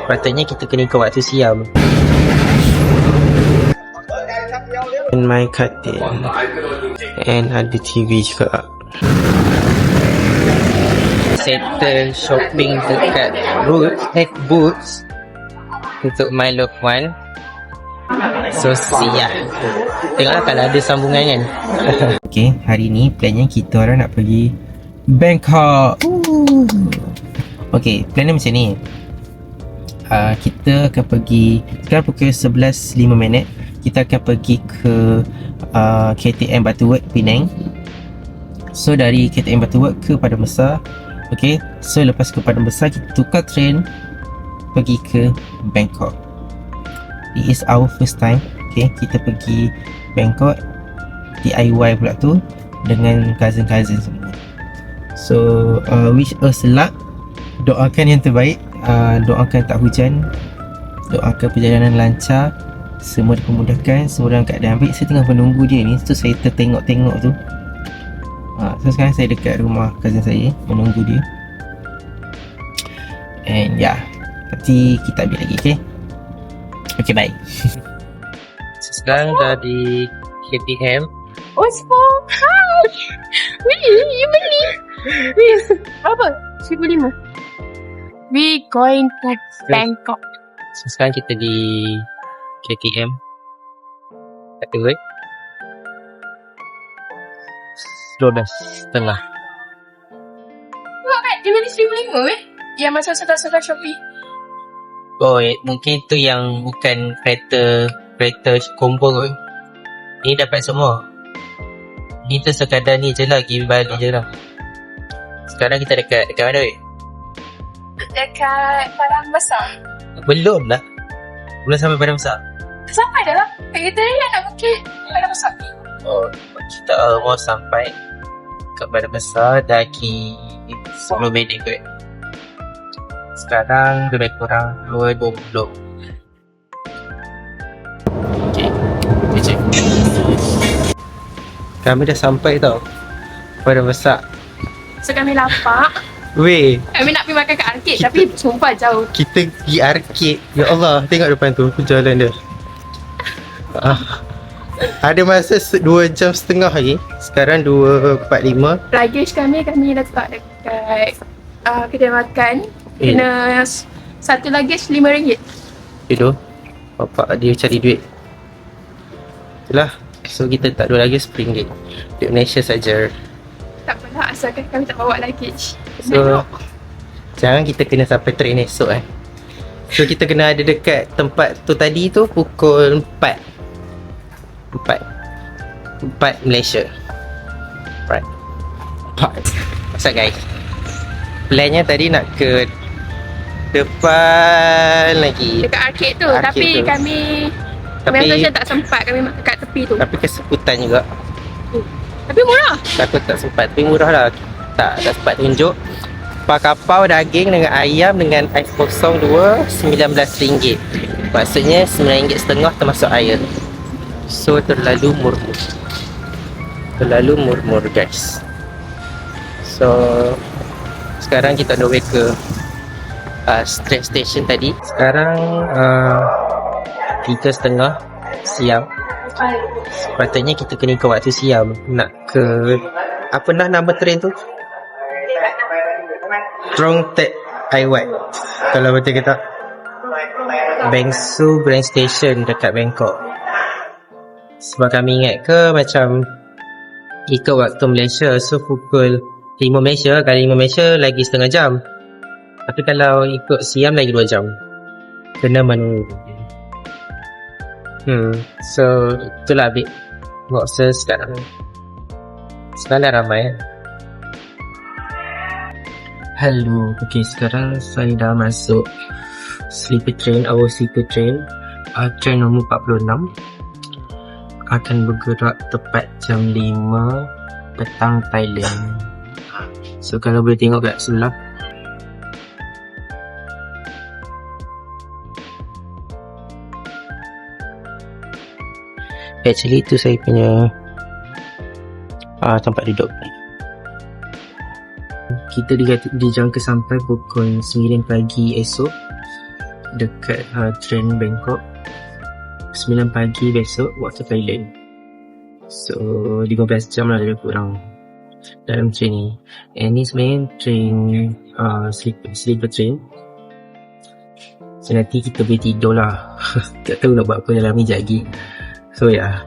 Sepatutnya kita kena ikut waktu siam. And my curtain. And ada TV juga. Settle shopping dekat Boots untuk my loved one. So siap. Tengoklah kalau ada sambungan kan. Okay, hari ni plannya kita orang nak pergi Bangkok. Okay, plan dia macam ni. Kita akan pergi sekarang pukul 11.05. Kita akan pergi ke KTM Batu Werk Penang. So dari KTM Batu Werk ke Padang Besar. Okay, so lepas ke Padang Besar kita tukar train pergi ke Bangkok. It is our first time. Okay, kita pergi Bangkok DIY pula tu dengan cousin-cousin semua. So wish us luck. Doakan yang terbaik. Doakan tak hujan, doakan perjalanan lancar, semua dipermudahkan, semua dalam keadaan baik. Saya tengah menunggu dia ni, tu saya tertengok-tengok tu. So sekarang saya dekat rumah cousin saya menunggu dia. And yeah, nanti kita ambil lagi, okay? Okay, bye. So, sekarang dah di KTM. Oh, small. Hi. Really? You beli? Berapa? 1,500. We going to Bangkok. So, sekarang kita di KTM Batu Werk 12.30. Tengok kan, dia beli 1,500 weh. Yang macam sedar-sedar Shopee. Oh, mungkin tu yang bukan kereta combo kot. Ni dapat semua. Ni tu sekadar ni je lah, pergi balik je lah. Sekarang kita dekat mana weh? Dekat Padang Besar. Belum lah. Belum sampai Padang Besar. Sampai dah lah. Kereta ni nak pergi Padang Besar. Oh, kita almost sampai kat Padang Besar. Dah lagi 10 minit kot. Sekarang lebih kurang 2.20. Okay, kita check. Kami dah sampai tau Padang Besar. So kami lapar. Weh, Kami nak pergi makan kat arcade tapi sumpah jauh. kita pergi arcade. Ya Allah, tengok depan tu jalan dia. Ada masa 2 jam setengah lagi. Sekarang 2.45. Luggage kami letak dekat kedai makan. Kena satu luggage RM5. Itu bapak dia cari duit. Itulah. So kita tak ada lagi RM10. Duit Malaysia saja. Tak apalah, asalkan kami tak bawa luggage. So jangan kita kena sampai train esok So kita kena ada dekat tempat tu tadi tu pukul 4 Malaysia. Right, 4. Pasal guys, plannya tadi nak ke depan lagi Dekat arcade tu. Arcade Tapi tu. kami macam tak sempat. Kami makan kat tepi tu. tapi keseputan juga. Tapi murah. Takut tak sempat, tapi murah lah. Tak sempat tunjuk. Kapau daging dengan ayam dengan ais kosong 2 RM19. Maksudnya RM9.5 termasuk air. So terlalu murmur guys. So sekarang kita on the way ke train station tadi. Sekarang 3.30 siang. Sepatutnya kita kena ikut waktu siam. Nak ke apa nama train tu? Trong Tet Highway. Kalau betul kata Bangsu Grand Station dekat Bangkok. Sebab kami ingat ke macam ikut waktu Malaysia. So pukul 5 Malaysia. Kalau 5 Malaysia lagi setengah jam. Tapi kalau ikut siam lagi 2 jam. Kena menunggu. So itulah big boxes sekarang. Sekarang dah ramai. Hello. Okay, sekarang saya dah masuk sleeper train, our sleeper train. Train nombor 46 akan bergerak tepat jam 5 petang Thailand. So kalau boleh tengok kat sebelah, actually itu saya punya tempat duduk. Kita dijangka sampai pukul 9 pagi esok. dekat train Bangkok 9 pagi besok waktu Thailand. So 15 jam lah lebih kurang dalam train ni. And ni sebenarnya train sleeper train. So nanti kita boleh tidur lah. Tak tahu nak buat apa dalam ni lagi. So ya.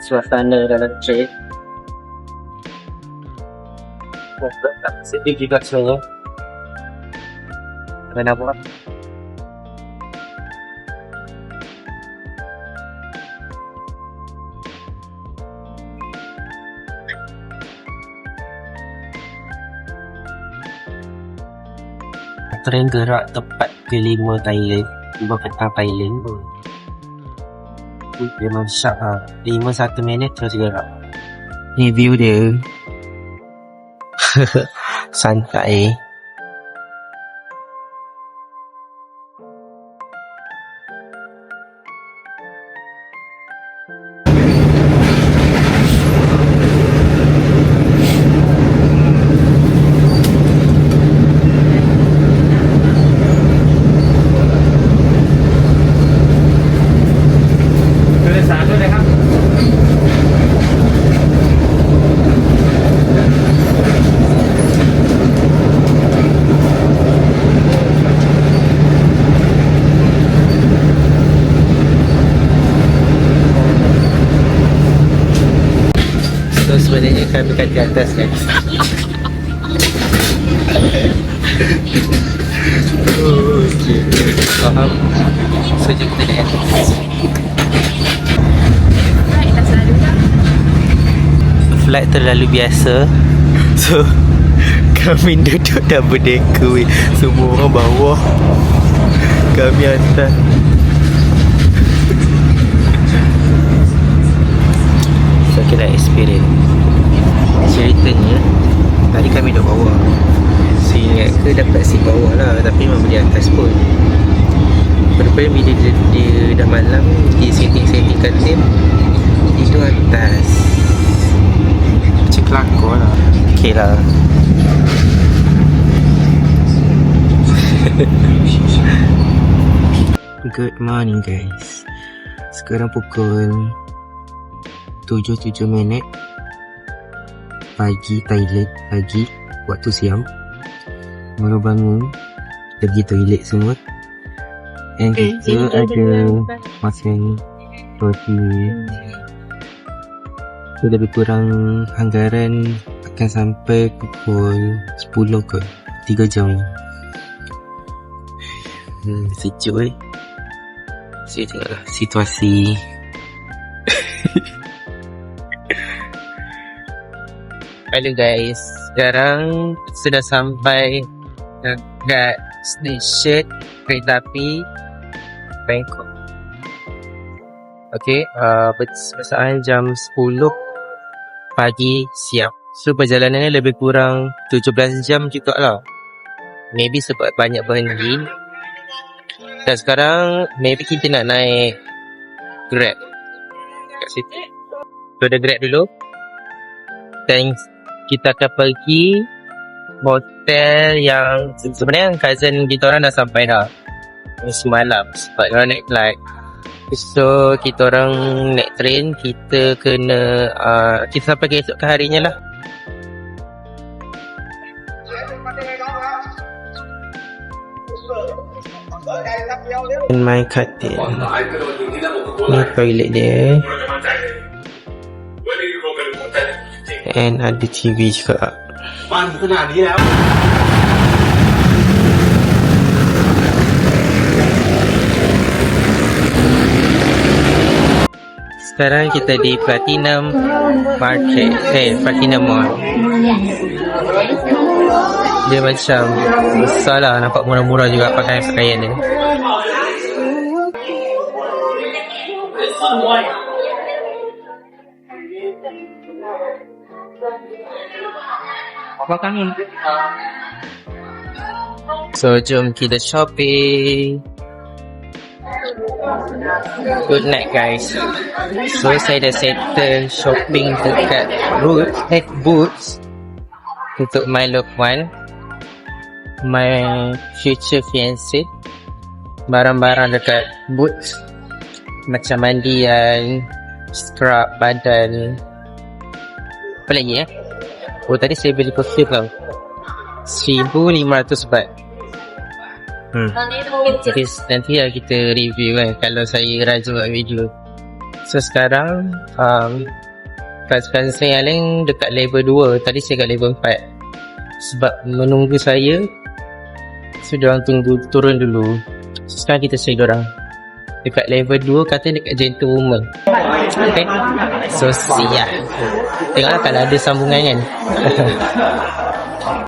Suasana dalam train tak sedih juga sebenarnya. Kenapa? Train gerak tepat ke 5 Thailand, 5 petang Thailand. Memang syak lah. 5-1 minit terus gerak. Ni view dia. Santai. So sebenarnya kami kat di atas guys. Oh, okay. Faham. So jom kita naik atas. Flight dah selalu dah. Flight terlalu biasa. So kami duduk double decker weh. Semua orang bawah, kami atas. So kita experience. Ceritanya tadi kami duduk bawah. So ingat ke dapat seat bawah lah, tapi memang di atas pun. Lepas bila dia dah malam, dia setting katil, tidur atas. Macam kelakor lah. Okay lah. Good morning guys. Sekarang pukul 7 minit pagi Thailand, pagi waktu siang. Baru bangun, kita pergi toilet semua. And kita ada makan roti. So lebih kurang anggaran akan sampai pukul 10 ke 3 jam. Sejuk eh. Saya tengoklah situasi. Hello guys, sekarang sudah sampai dekat stesen kereta api Bangkok. Okay, bersaan jam 10 pagi siang. So perjalanannya lebih kurang 17 jam juga lah. Maybe sebab banyak berhenti. Dan sekarang maybe kita nak naik Grab kat situ. So ada Grab dulu. Dan kita akan pergi hotel yang sebenarnya cousin kita orang dah sampai dah semalam sebab orang naik flight. So kita orang naik train, kita kena kita sampai keesokan harinya lah. My katil. Ni toilet dia. And ada TV juga. Sekarang kita di Platinum Market, Platinum Mall. Dia macam besar lah, nampak murah-murah juga pakaian dia. Apa kangen? So, jom kita shopping. Good night, guys. So, saya dah settle shopping dekat Boots untuk my loved one, my future fiancé. Barang-barang dekat Boots macam mandian, scrub badan. Apa lagi Oh, tadi saya beli perfume tau, 1,500 baht. Jadi nanti kita review kan kalau saya rasa buat video. So sekarang kelas saya yang lain dekat level 2, tadi saya kat level 4. Sebab menunggu saya, so diorang tunggu turun dulu. So, sekarang kita cari diorang dekat level 2, kata dekat gentlewoman. Okay, so see ya. Tengoklah kalau ada sambungan kan.